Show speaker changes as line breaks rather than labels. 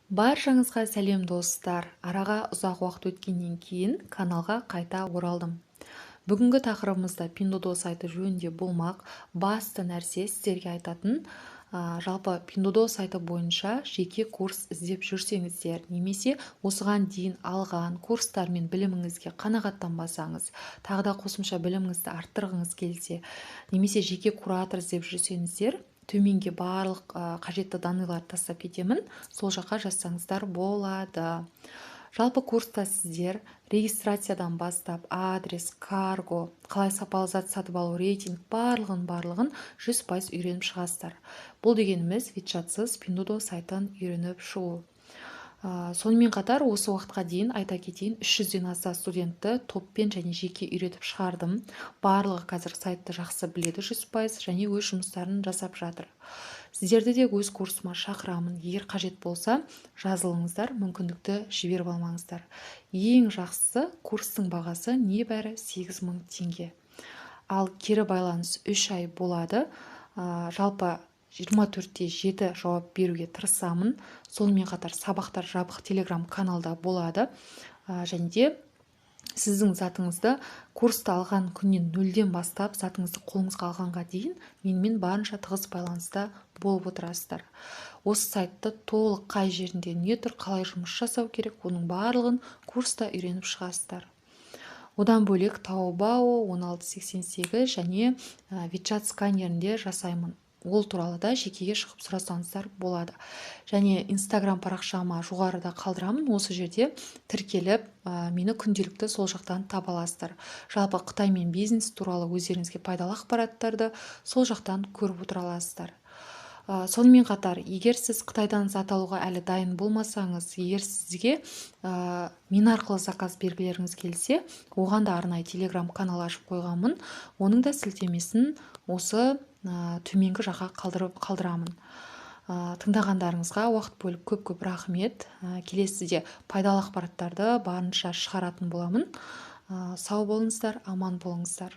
Баршаңызға сәлем достар. Араға ұзақ уақыт өткеннен кейін каналға қайта оралдым. Бүгінгі тақырыбымызда Pinduoduo сайты жөнінде болмақ. Басты нәрсе сіздерге айтатын, жалпы Pinduoduo сайты бойынша жеке курс іздеп жүрсеңіздер, немесе осыған дейін алған курстар мен біліміңізге қанағаттанбасаңыз, тағы да қосымша біліміңізді арттырғыңыз келсе, немесе жеке куратор іздеп жүрсеңіздер, төменге барлық қажетті данныйларды тастап кетемін, сол жаққа жазсаңыздар болады. Жалпы курста сіздер регистрациядан бастап адрес, карго, қалай сапалы зат сатып алу, рейтинг барлығын 100% үйреніп шығасыздар. Бұл дегеніміз витчатсыз Pinduoduo сайтын үйреніп шығу. Сонымен қатар осы уақытқа дейін айта кетейін, 300-ден аса студентті топпен және жеке үйретіп шығардым. Барлығы қазір сайтты жақсы біледі 100% және өз жұмыстарын жасап жатыр. Сіздерді де өз курсыма шақырамын. Егер қажет болса, жазылыңыздар, мүмкіндікті жіберіп алмаңыздар. Ең жақсысы курстың бағасы небәрі 8000 теңге. Ал кері байланыс 3 ай болады. Жалпы 24-те 7 жауап беруге тырысамын. Сонымен қатар сабақтар жабық телеграм каналда болады. Және де сіздің затыңызды курсты алған күннен 0-ден бастап затыңызды қолыңызға алғанға дейін менімен барынша тығыз байланыста болып отырасыздар. Осы сайтты толық қай жерінде не тұр, қалай жұмыс жасау керек, оның барлығын курста үйреніп шығасыздар. Одан бөлек Taobao 1688 және WeChat сканерінде жасаймын. Ол туралы да жекеге шығып сұрасаңыздар болады. Және Instagram парақшама жоғарыда қалдырамын. Осы жерде тіркеліп, мені күнделікті сол жақтан таба аласыздар. Жалпы Қытаймен бизнес туралы өздеріңізге пайдалы ақпараттарды сол жақтан көріп отыра аласыздар. Сонымен қатар, егер сіз Қытайдан зат алуға әлі дайын болмасаңыз, егер сізге мен арқылы заказ бергілеріңіз келсе, оған да арнайы телеграм канал ашып қойғанмын. Оның да сілтемесін осы төменгі жаққа қалдырамын. Тыңдағандарыңызға уақыт бөліп көп рахмет. Келесіде пайдалы ақпараттарды барынша шығаратын боламын. Сау болыңыздар, аман болыңыздар.